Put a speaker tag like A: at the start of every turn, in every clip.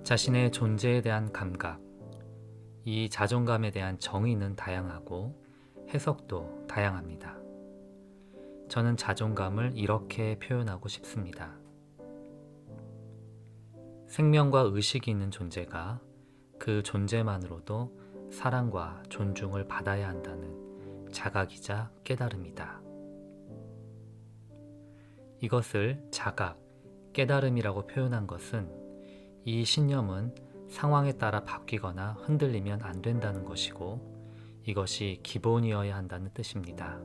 A: 자신의 존재에 대한 감각, 이 자존감에 대한 정의는 다양하고 해석도 다양합니다. 저는 자존감을 이렇게 표현하고 싶습니다. 생명과 의식이 있는 존재가 그 존재만으로도 사랑과 존중을 받아야 한다는 자각이자 깨달음이다. 이것을 자각, 깨달음이라고 표현한 것은 이 신념은 상황에 따라 바뀌거나 흔들리면 안 된다는 것이고 이것이 기본이어야 한다는 뜻입니다.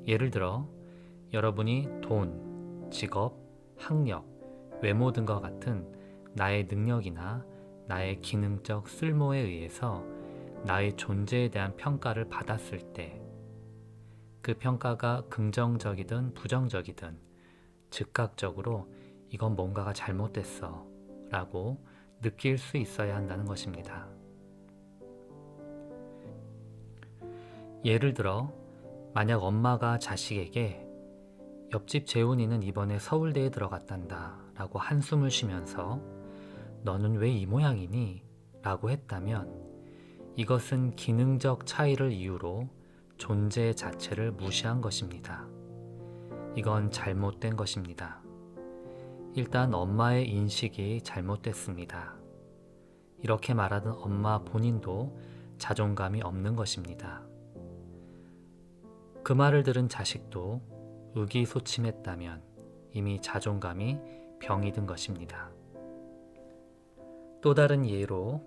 A: 예를 들어 여러분이 돈, 직업, 학력, 외모 등과 같은 나의 능력이나 나의 기능적 쓸모에 의해서 나의 존재에 대한 평가를 받았을 때 그 평가가 긍정적이든 부정적이든 즉각적으로 이건 뭔가가 잘못됐어 라고 느낄 수 있어야 한다는 것입니다. 예를 들어 만약 엄마가 자식에게 옆집 재훈이는 이번에 서울대에 들어갔단다 라고 한숨을 쉬면서 너는 왜 이 모양이니? 라고 했다면 이것은 기능적 차이를 이유로 존재 자체를 무시한 것입니다. 이건 잘못된 것입니다. 일단 엄마의 인식이 잘못됐습니다. 이렇게 말하던 엄마 본인도 자존감이 없는 것입니다. 그 말을 들은 자식도 의기소침했다면 이미 자존감이 병이 든 것입니다. 또 다른 예로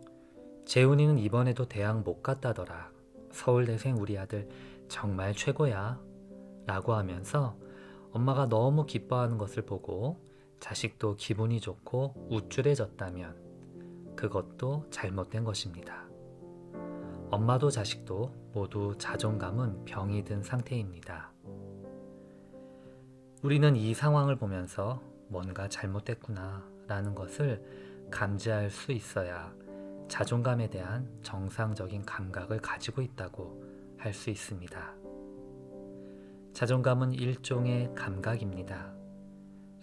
A: 재훈이는 이번에도 대학 못 갔다더라. 서울대생 우리 아들 정말 최고야 라고 하면서 엄마가 너무 기뻐하는 것을 보고 자식도 기분이 좋고 우쭐해졌다면 그것도 잘못된 것입니다. 엄마도 자식도 모두 자존감은 병이 든 상태입니다. 우리는 이 상황을 보면서 뭔가 잘못됐구나 라는 것을 감지할 수 있어야 자존감에 대한 정상적인 감각을 가지고 있다고 할 수 있습니다. 자존감은 일종의 감각입니다.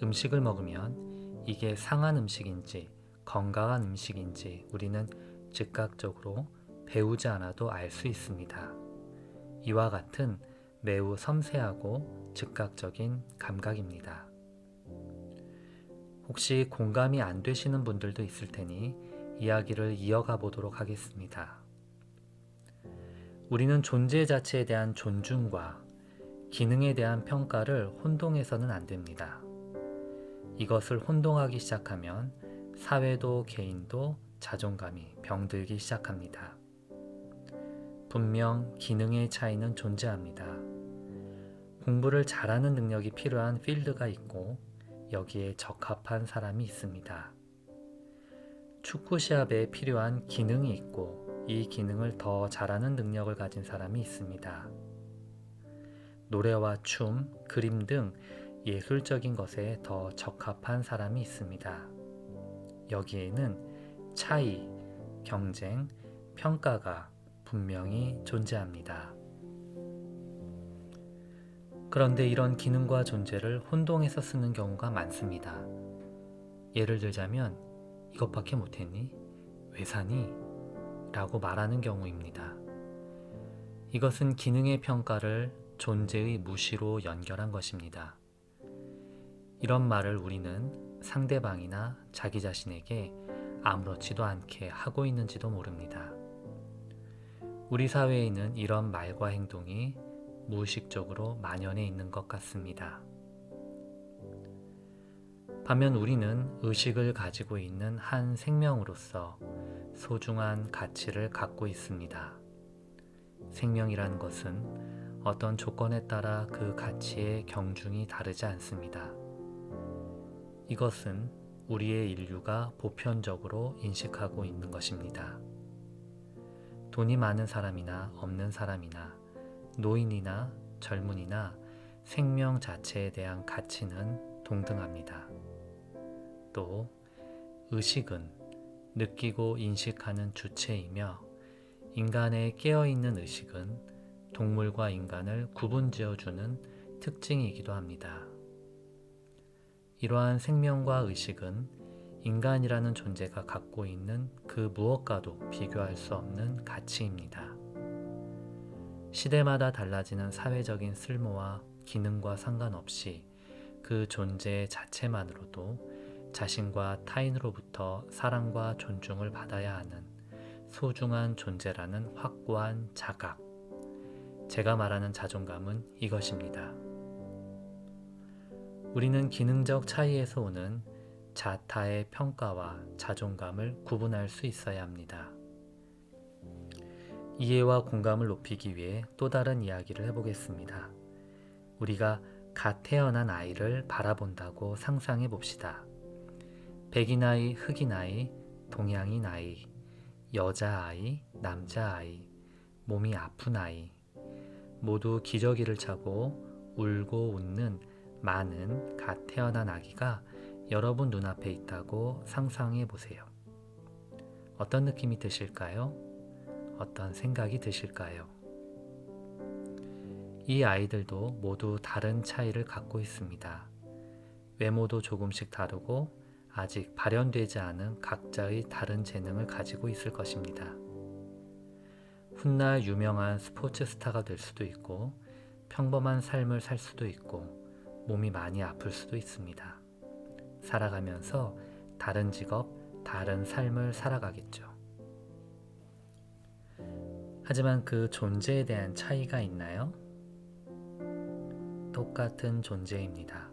A: 음식을 먹으면 이게 상한 음식인지 건강한 음식인지 우리는 즉각적으로 배우지 않아도 알 수 있습니다. 이와 같은 매우 섬세하고 즉각적인 감각입니다. 혹시 공감이 안 되시는 분들도 있을 테니 이야기를 이어가 보도록 하겠습니다. 우리는 존재 자체에 대한 존중과 기능에 대한 평가를 혼동해서는 안 됩니다. 이것을 혼동하기 시작하면 사회도 개인도 자존감이 병들기 시작합니다. 분명 기능의 차이는 존재합니다. 공부를 잘하는 능력이 필요한 필드가 있고 여기에 적합한 사람이 있습니다. 축구 시합에 필요한 기능이 있고 이 기능을 더 잘하는 능력을 가진 사람이 있습니다. 노래와 춤, 그림 등 예술적인 것에 더 적합한 사람이 있습니다. 여기에는 차이, 경쟁, 평가가 분명히 존재합니다. 그런데 이런 기능과 존재를 혼동해서 쓰는 경우가 많습니다. 예를 들자면 이것밖에 못했니? 왜 사니? 라고 말하는 경우입니다. 이것은 기능의 평가를 존재의 무시로 연결한 것입니다. 이런 말을 우리는 상대방이나 자기 자신에게 아무렇지도 않게 하고 있는지도 모릅니다. 우리 사회에는 이런 말과 행동이 무의식적으로 만연해 있는 것 같습니다. 반면 우리는 의식을 가지고 있는 한 생명으로서 소중한 가치를 갖고 있습니다. 생명이라는 것은 어떤 조건에 따라 그 가치의 경중이 다르지 않습니다. 이것은 우리의 인류가 보편적으로 인식하고 있는 것입니다. 돈이 많은 사람이나 없는 사람이나 노인이나 젊은이나 생명 자체에 대한 가치는 동등합니다. 또 의식은 느끼고 인식하는 주체이며 인간의 깨어있는 의식은 동물과 인간을 구분지어주는 특징이기도 합니다. 이러한 생명과 의식은 인간이라는 존재가 갖고 있는 그 무엇과도 비교할 수 없는 가치입니다. 시대마다 달라지는 사회적인 쓸모와 기능과 상관없이 그 존재 자체만으로도 자신과 타인으로부터 사랑과 존중을 받아야 하는 소중한 존재라는 확고한 자각. 제가 말하는 자존감은 이것입니다. 우리는 기능적 차이에서 오는 자타의 평가와 자존감을 구분할 수 있어야 합니다. 이해와 공감을 높이기 위해 또 다른 이야기를 해보겠습니다. 우리가 갓 태어난 아이를 바라본다고 상상해 봅시다. 백인 아이, 흑인 아이, 동양인 아이, 여자아이, 남자아이, 몸이 아픈 아이, 모두 기저귀를 차고 울고 웃는 많은 갓 태어난 아기가 여러분 눈앞에 있다고 상상해 보세요. 어떤 느낌이 드실까요? 어떤 생각이 드실까요? 이 아이들도 모두 다른 차이를 갖고 있습니다. 외모도 조금씩 다르고 아직 발현되지 않은 각자의 다른 재능을 가지고 있을 것입니다. 훗날 유명한 스포츠 스타가 될 수도 있고 평범한 삶을 살 수도 있고 몸이 많이 아플 수도 있습니다. 살아가면서 다른 직업, 다른 삶을 살아가겠죠. 하지만 그 존재에 대한 차이가 있나요? 똑같은 존재입니다.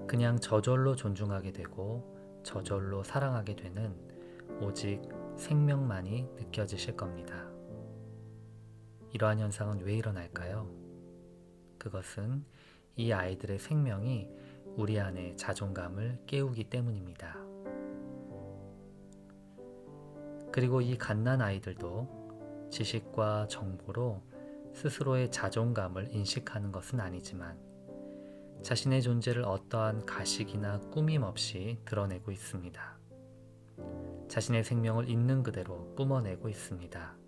A: 그냥 저절로 존중하게 되고 저절로 사랑하게 되는 오직 생명만이 느껴지실 겁니다. 이러한 현상은 왜 일어날까요? 그것은 이 아이들의 생명이 우리 안에 자존감을 깨우기 때문입니다. 그리고 이 갓난 아이들도 지식과 정보로 스스로의 자존감을 인식하는 것은 아니지만 자신의 존재를 어떠한 가식이나 꾸밈 없이 드러내고 있습니다. 자신의 생명을 있는 그대로 뿜어내고 있습니다.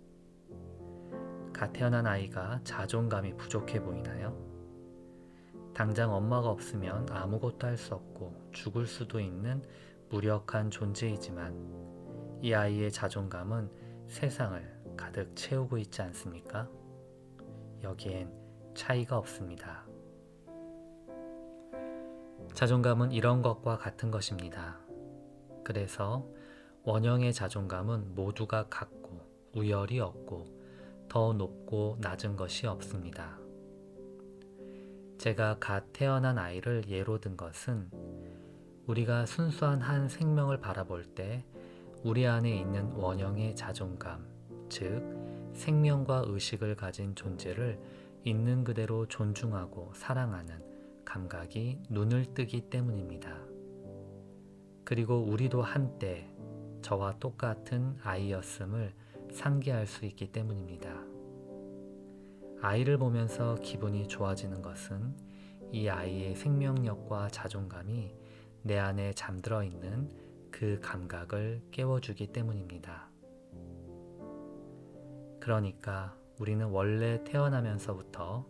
A: 갓 태어난 아이가 자존감이 부족해 보이나요? 당장 엄마가 없으면 아무것도 할 수 없고 죽을 수도 있는 무력한 존재이지만 이 아이의 자존감은 세상을 가득 채우고 있지 않습니까? 여기엔 차이가 없습니다. 자존감은 이런 것과 같은 것입니다. 그래서 원형의 자존감은 모두가 같고 우열이 없고 더 높고 낮은 것이 없습니다. 제가 갓 태어난 아이를 예로 든 것은 우리가 순수한 한 생명을 바라볼 때 우리 안에 있는 원형의 자존감, 즉 생명과 의식을 가진 존재를 있는 그대로 존중하고 사랑하는 감각이 눈을 뜨기 때문입니다. 그리고 우리도 한때 저와 똑같은 아이였음을 상기할 수 있기 때문입니다. 아이를 보면서 기분이 좋아지는 것은 이 아이의 생명력과 자존감이 내 안에 잠들어 있는 그 감각을 깨워주기 때문입니다. 그러니까 우리는 원래 태어나면서부터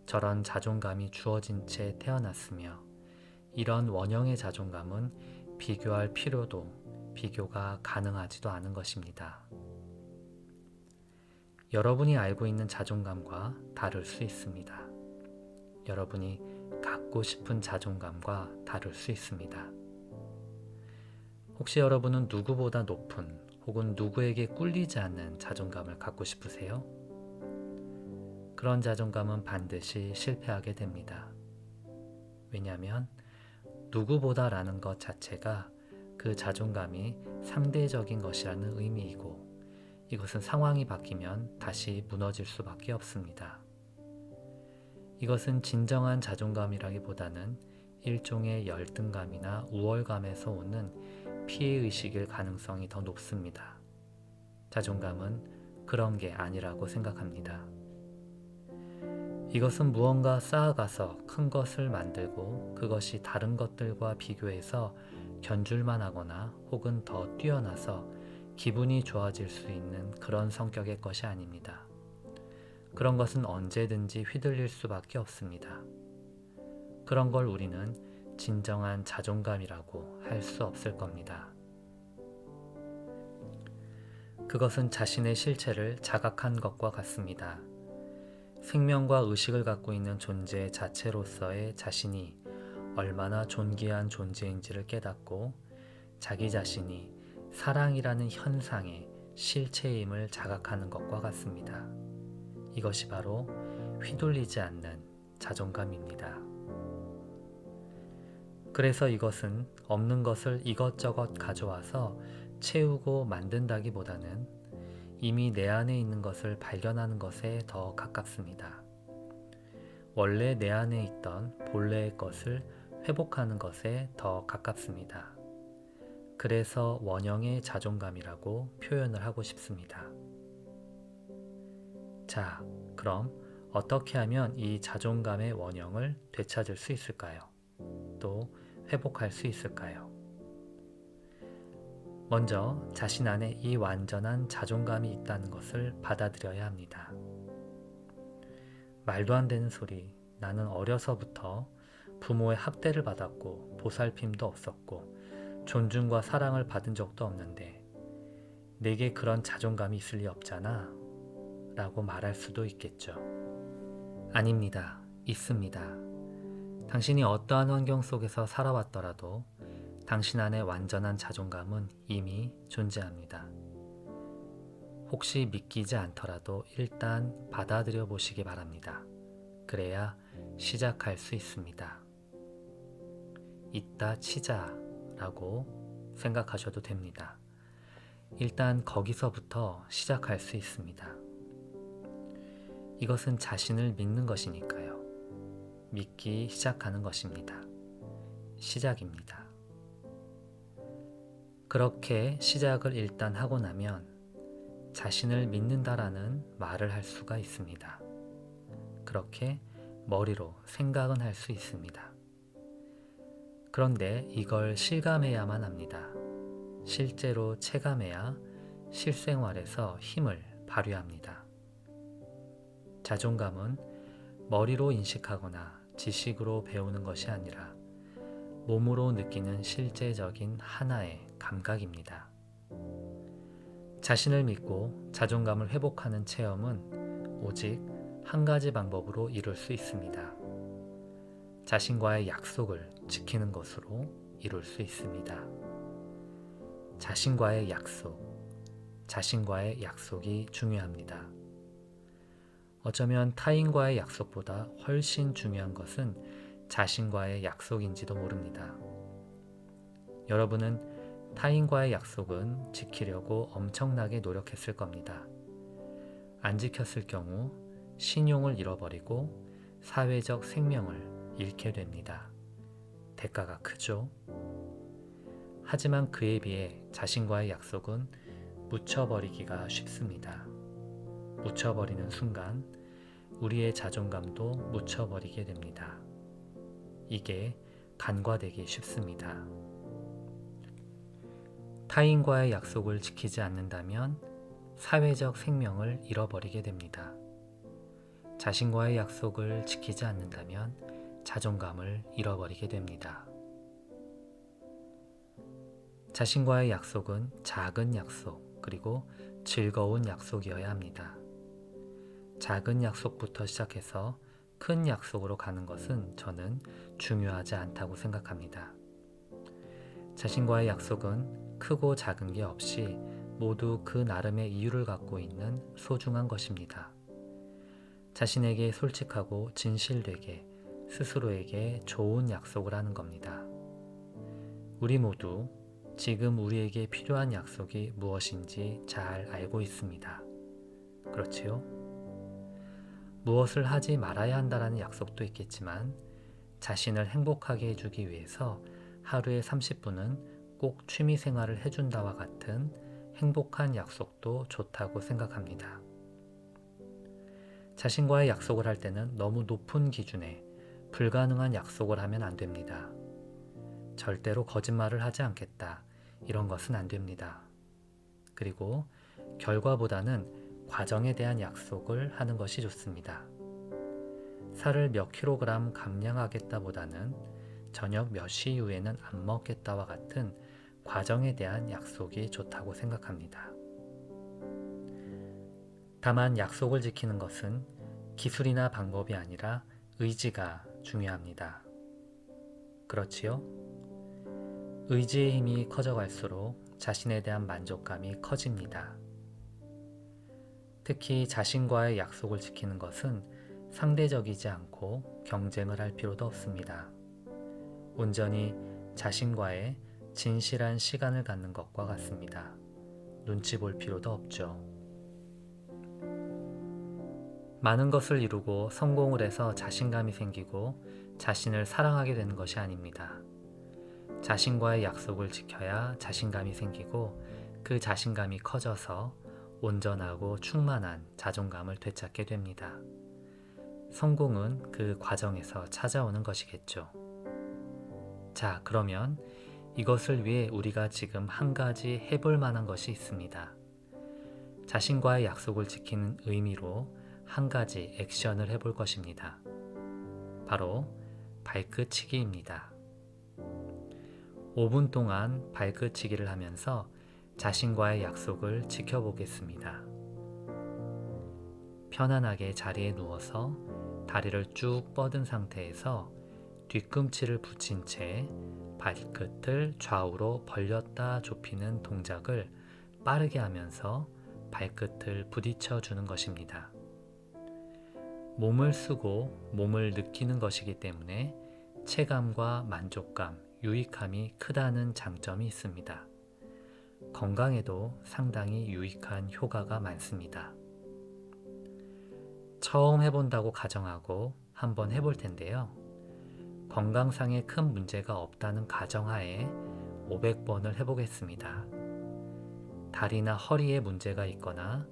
A: 저런 자존감이 주어진 채 태어났으며 이런 원형의 자존감은 비교할 필요도 비교가 가능하지도 않은 것입니다. 여러분이 알고 있는 자존감과 다를 수 있습니다. 여러분이 갖고 싶은 자존감과 다를 수 있습니다. 혹시 여러분은 누구보다 높은 혹은 누구에게 꿀리지 않는 자존감을 갖고 싶으세요? 그런 자존감은 반드시 실패하게 됩니다. 왜냐하면 누구보다라는 것 자체가 그 자존감이 상대적인 것이라는 의미이고 이것은 상황이 바뀌면 다시 무너질 수밖에 없습니다. 이것은 진정한 자존감이라기보다는 일종의 열등감이나 우월감에서 오는 피해의식일 가능성이 더 높습니다. 자존감은 그런 게 아니라고 생각합니다. 이것은 무언가 쌓아가서 큰 것을 만들고 그것이 다른 것들과 비교해서 견줄만 하거나 혹은 더 뛰어나서 기분이 좋아질 수 있는 그런 성격의 것이 아닙니다. 그런 것은 언제든지 휘둘릴 수밖에 없습니다. 그런 걸 우리는 진정한 자존감이라고 할 수 없을 겁니다. 그것은 자신의 실체를 자각한 것과 같습니다. 생명과 의식을 갖고 있는 존재 자체로서의 자신이 얼마나 존귀한 존재인지를 깨닫고 자기 자신이 사랑이라는 현상의 실체임을 자각하는 것과 같습니다. 이것이 바로 휘둘리지 않는 자존감입니다. 그래서 이것은 없는 것을 이것저것 가져와서 채우고 만든다기보다는 이미 내 안에 있는 것을 발견하는 것에 더 가깝습니다. 원래 내 안에 있던 본래의 것을 회복하는 것에 더 가깝습니다. 그래서 원형의 자존감이라고 표현을 하고 싶습니다. 자, 그럼 어떻게 하면 이 자존감의 원형을 되찾을 수 있을까요? 또 회복할 수 있을까요? 먼저 자신 안에 이 완전한 자존감이 있다는 것을 받아들여야 합니다. 말도 안 되는 소리, 나는 어려서부터 부모의 학대를 받았고 보살핌도 없었고 존중과 사랑을 받은 적도 없는데 내게 그런 자존감이 있을 리 없잖아 라고 말할 수도 있겠죠. 아닙니다. 있습니다. 당신이 어떠한 환경 속에서 살아왔더라도 당신 안에 완전한 자존감은 이미 존재합니다. 혹시 믿기지 않더라도 일단 받아들여 보시기 바랍니다. 그래야 시작할 수 있습니다. 이따 치자 라고 생각하셔도 됩니다. 일단 거기서부터 시작할 수 있습니다. 이것은 자신을 믿는 것이니까요. 믿기 시작하는 것입니다. 시작입니다. 그렇게 시작을 일단 하고 나면 자신을 믿는다라는 말을 할 수가 있습니다. 그렇게 머리로 생각은 할 수 있습니다. 그런데 이걸 실감해야만 합니다. 실제로 체감해야 실생활에서 힘을 발휘합니다. 자존감은 머리로 인식하거나 지식으로 배우는 것이 아니라 몸으로 느끼는 실제적인 하나의 감각입니다. 자신을 믿고 자존감을 회복하는 체험은 오직 한 가지 방법으로 이룰 수 있습니다. 자신과의 약속을 지키는 것으로 이룰 수 있습니다. 자신과의 약속이 중요합니다. 어쩌면 타인과의 약속보다 훨씬 중요한 것은 자신과의 약속인지도 모릅니다. 여러분은 타인과의 약속은 지키려고 엄청나게 노력했을 겁니다. 안 지켰을 경우 신용을 잃어버리고 사회적 생명을 잃게 됩니다. 대가가 크죠? 하지만 그에 비해 자신과의 약속은 묻혀버리기가 쉽습니다. 묻혀버리는 순간 우리의 자존감도 묻혀버리게 됩니다. 이게 간과되기 쉽습니다. 타인과의 약속을 지키지 않는다면 사회적 생명을 잃어버리게 됩니다. 자신과의 약속을 지키지 않는다면 자존감을 잃어버리게 됩니다. 자신과의 약속은 작은 약속, 그리고 즐거운 약속이어야 합니다. 작은 약속부터 시작해서 큰 약속으로 가는 것은 저는 중요하지 않다고 생각합니다. 자신과의 약속은 크고 작은 게 없이 모두 그 나름의 이유를 갖고 있는 소중한 것입니다. 자신에게 솔직하고 진실되게 스스로에게 좋은 약속을 하는 겁니다. 우리 모두 지금 우리에게 필요한 약속이 무엇인지 잘 알고 있습니다. 그렇지요? 무엇을 하지 말아야 한다는 약속도 있겠지만 자신을 행복하게 해주기 위해서 하루에 30분은 꼭 취미생활을 해준다와 같은 행복한 약속도 좋다고 생각합니다. 자신과의 약속을 할 때는 너무 높은 기준에 불가능한 약속을 하면 안 됩니다. 절대로 거짓말을 하지 않겠다. 이런 것은 안 됩니다. 그리고 결과보다는 과정에 대한 약속을 하는 것이 좋습니다. 살을 몇 킬로그램 감량하겠다보다는 저녁 몇 시 이후에는 안 먹겠다와 같은 과정에 대한 약속이 좋다고 생각합니다. 다만 약속을 지키는 것은 기술이나 방법이 아니라 의지가 중요합니다. 그렇지요? 의지의 힘이 커져갈수록 자신에 대한 만족감이 커집니다. 특히 자신과의 약속을 지키는 것은 상대적이지 않고 경쟁을 할 필요도 없습니다. 온전히 자신과의 진실한 시간을 갖는 것과 같습니다. 눈치 볼 필요도 없죠. 많은 것을 이루고 성공을 해서 자신감이 생기고 자신을 사랑하게 되는 것이 아닙니다. 자신과의 약속을 지켜야 자신감이 생기고 그 자신감이 커져서 온전하고 충만한 자존감을 되찾게 됩니다. 성공은 그 과정에서 찾아오는 것이겠죠. 자, 그러면 이것을 위해 우리가 지금 한 가지 해볼 만한 것이 있습니다. 자신과의 약속을 지키는 의미로 한 가지 액션을 해볼 것입니다. 바로 발끝치기입니다. 5분 동안 발끝치기를 하면서 자신과의 약속을 지켜보겠습니다. 편안하게 자리에 누워서 다리를 쭉 뻗은 상태에서 뒤꿈치를 붙인 채 발끝을 좌우로 벌렸다 좁히는 동작을 빠르게 하면서 발끝을 부딪혀 주는 것입니다. 몸을 쓰고 몸을 느끼는 것이기 때문에 체감과 만족감, 유익함이 크다는 장점이 있습니다. 건강에도 상당히 유익한 효과가 많습니다. 처음 해본다고 가정하고 한번 해볼 텐데요. 건강상에 큰 문제가 없다는 가정하에 500번을 해보겠습니다. 다리나 허리에 문제가 있거나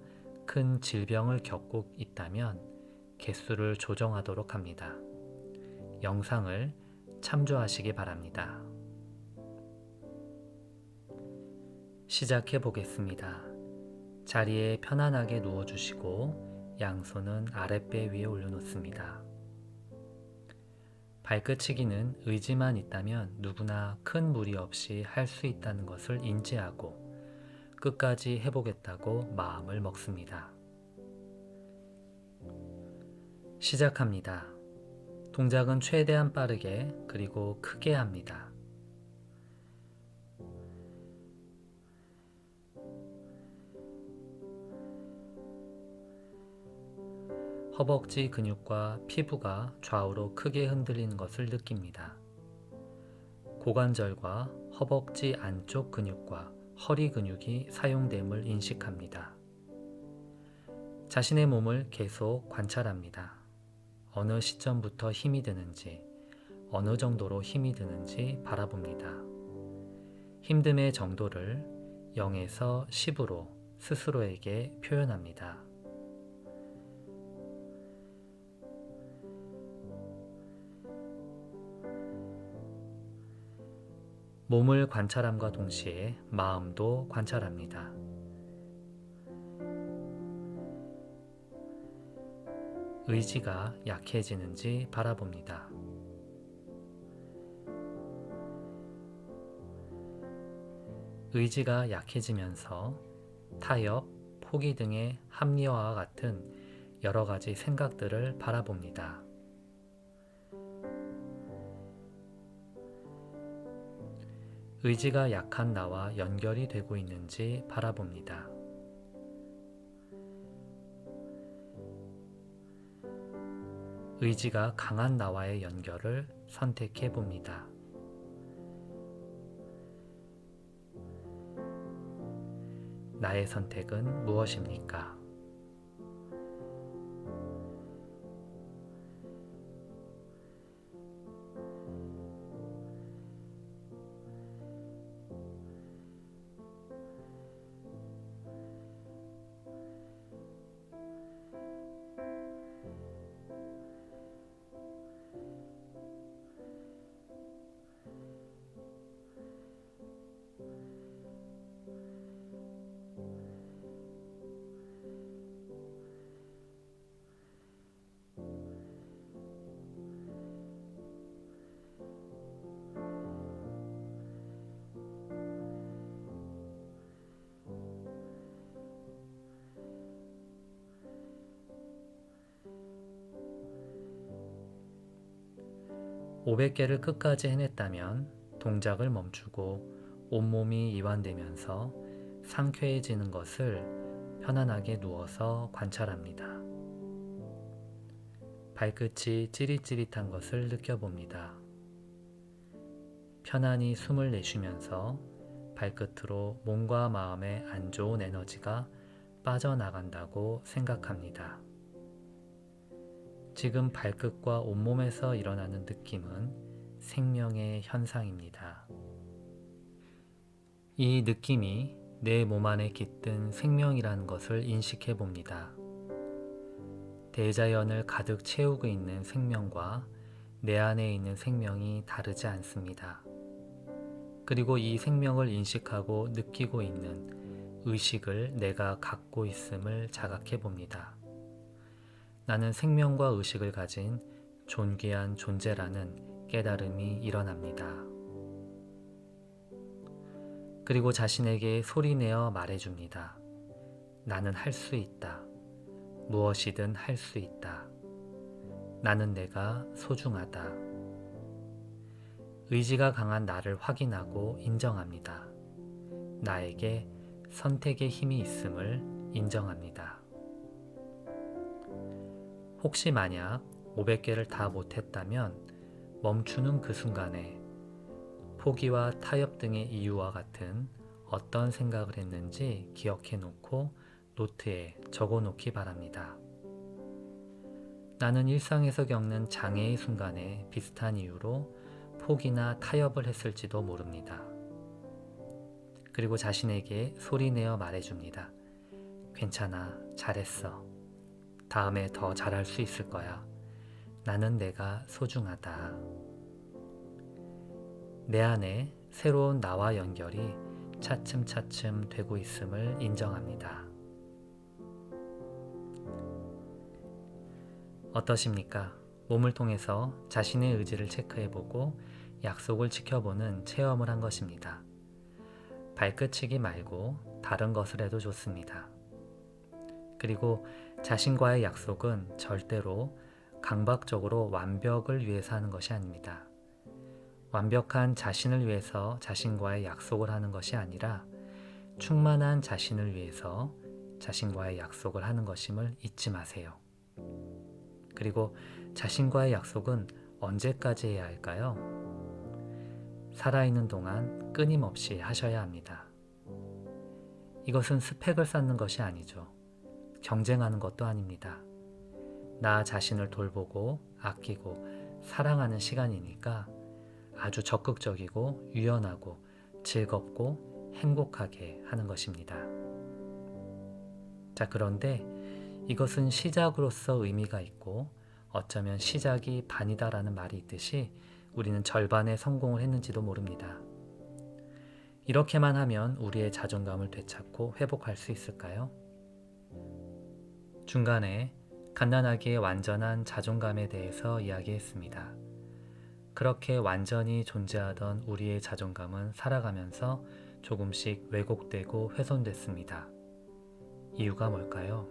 A: 큰 질병을 겪고 있다면 개수를 조정하도록 합니다. 영상을 참조하시기 바랍니다. 시작해 보겠습니다. 자리에 편안하게 누워주시고 양손은 아랫배 위에 올려놓습니다. 발끝치기는 의지만 있다면 누구나 큰 무리 없이 할 수 있다는 것을 인지하고 끝까지 해보겠다고 마음을 먹습니다. 시작합니다. 동작은 최대한 빠르게 그리고 크게 합니다. 허벅지 근육과 피부가 좌우로 크게 흔들리는 것을 느낍니다. 고관절과 허벅지 안쪽 근육과 허리 근육이 사용됨을 인식합니다. 자신의 몸을 계속 관찰합니다. 어느 시점부터 힘이 드는지, 어느 정도로 힘이 드는지 바라봅니다. 힘듦의 정도를 0에서 10으로 스스로에게 표현합니다. 몸을 관찰함과 동시에 마음도 관찰합니다. 의지가 약해지는지 바라봅니다. 의지가 약해지면서 타협, 포기 등의 합리화와 같은 여러 가지 생각들을 바라봅니다. 의지가 약한 나와 연결이 되고 있는지 바라봅니다. 의지가 강한 나와의 연결을 선택해 봅니다. 나의 선택은 무엇입니까? 500개를 끝까지 해냈다면 동작을 멈추고 온몸이 이완되면서 상쾌해지는 것을 편안하게 누워서 관찰합니다. 발끝이 찌릿찌릿한 것을 느껴봅니다. 편안히 숨을 내쉬면서 발끝으로 몸과 마음의 안 좋은 에너지가 빠져나간다고 생각합니다. 지금 발끝과 온몸에서 일어나는 느낌은 생명의 현상입니다. 이 느낌이 내 몸 안에 깃든 생명이라는 것을 인식해 봅니다. 대자연을 가득 채우고 있는 생명과 내 안에 있는 생명이 다르지 않습니다. 그리고 이 생명을 인식하고 느끼고 있는 의식을 내가 갖고 있음을 자각해 봅니다. 나는 생명과 의식을 가진 존귀한 존재라는 깨달음이 일어납니다. 그리고 자신에게 소리내어 말해줍니다. 나는 할 수 있다. 무엇이든 할 수 있다. 나는 내가 소중하다. 의지가 강한 나를 확인하고 인정합니다. 나에게 선택의 힘이 있음을 인정합니다. 혹시 만약 500개를 다 못했다면 멈추는 그 순간에 포기와 타협 등의 이유와 같은 어떤 생각을 했는지 기억해 놓고 노트에 적어 놓기 바랍니다. 나는 일상에서 겪는 장애의 순간에 비슷한 이유로 포기나 타협을 했을지도 모릅니다. 그리고 자신에게 소리내어 말해줍니다. 괜찮아, 잘했어. 다음에 더 잘할 수 있을 거야. 나는 내가 소중하다. 내 안에 새로운 나와 연결이 차츰차츰 되고 있음을 인정합니다. 어떠십니까? 몸을 통해서 자신의 의지를 체크해보고 약속을 지켜보는 체험을 한 것입니다. 발끝치기 말고 다른 것을 해도 좋습니다. 그리고 자신과의 약속은 절대로 강박적으로 완벽을 위해서 하는 것이 아닙니다. 완벽한 자신을 위해서 자신과의 약속을 하는 것이 아니라 충만한 자신을 위해서 자신과의 약속을 하는 것임을 잊지 마세요. 그리고 자신과의 약속은 언제까지 해야 할까요? 살아있는 동안 끊임없이 하셔야 합니다. 이것은 스펙을 쌓는 것이 아니죠. 경쟁하는 것도 아닙니다. 나 자신을 돌보고 아끼고 사랑하는 시간이니까 아주 적극적이고 유연하고 즐겁고 행복하게 하는 것입니다. 자, 그런데 이것은 시작으로서 의미가 있고 어쩌면 시작이 반이다라는 말이 있듯이 우리는 절반의 성공을 했는지도 모릅니다. 이렇게만 하면 우리의 자존감을 되찾고 회복할 수 있을까요? 중간에 간단하게 완전한 자존감에 대해서 이야기했습니다. 그렇게 완전히 존재하던 우리의 자존감은 살아가면서 조금씩 왜곡되고 훼손됐습니다. 이유가 뭘까요?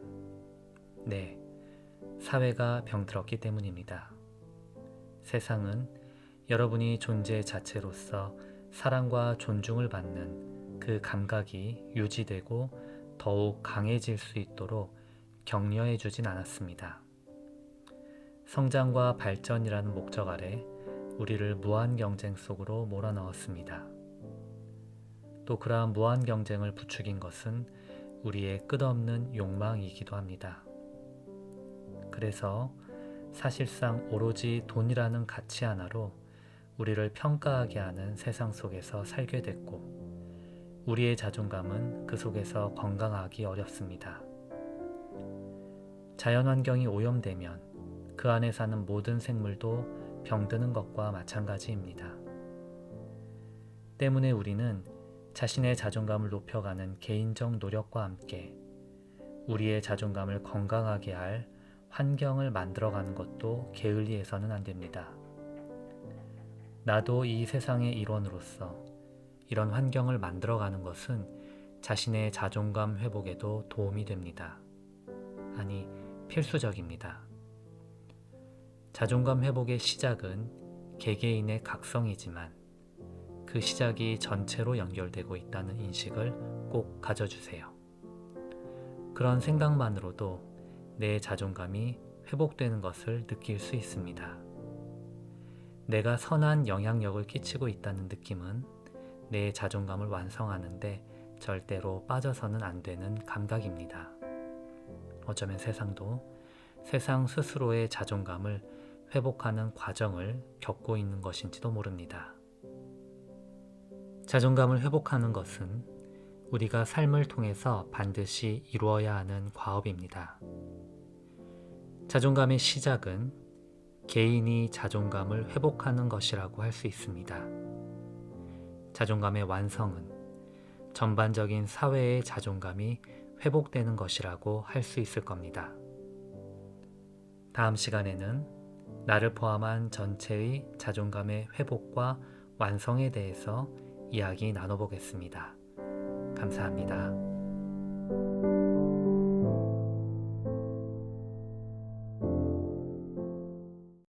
A: 네, 사회가 병들었기 때문입니다. 세상은 여러분이 존재 자체로서 사랑과 존중을 받는 그 감각이 유지되고 더욱 강해질 수 있도록 격려해 주진 않았습니다. 성장과 발전이라는 목적 아래 우리를 무한 경쟁 속으로 몰아넣었습니다. 또 그러한 무한 경쟁을 부추긴 것은 우리의 끝없는 욕망이기도 합니다. 그래서 사실상 오로지 돈이라는 가치 하나로 우리를 평가하게 하는 세상 속에서 살게 됐고 우리의 자존감은 그 속에서 건강하기 어렵습니다. 자연환경이 오염되면 그 안에 사는 모든 생물도 병드는 것과 마찬가지입니다. 때문에 우리는 자신의 자존감을 높여가는 개인적 노력과 함께 우리의 자존감을 건강하게 할 환경을 만들어가는 것도 게을리해서는 안 됩니다. 나도 이 세상의 일원으로서 이런 환경을 만들어가는 것은 자신의 자존감 회복에도 도움이 됩니다. 아니, 필수적입니다. 자존감 회복의 시작은 개개인의 각성이지만 그 시작이 전체로 연결되고 있다는 인식을 꼭 가져주세요. 그런 생각만으로도 내 자존감이 회복되는 것을 느낄 수 있습니다. 내가 선한 영향력을 끼치고 있다는 느낌은 내 자존감을 완성하는데 절대로 빠져서는 안 되는 감각입니다. 어쩌면 세상도 세상 스스로의 자존감을 회복하는 과정을 겪고 있는 것인지도 모릅니다. 자존감을 회복하는 것은 우리가 삶을 통해서 반드시 이루어야 하는 과업입니다. 자존감의 시작은 개인이 자존감을 회복하는 것이라고 할 수 있습니다. 자존감의 완성은 전반적인 사회의 자존감이 회복되는 것이라고 할 수 있을 겁니다. 다음 시간에는 나를 포함한 전체의 자존감의 회복과 완성에 대해서 이야기 나눠보겠습니다. 감사합니다.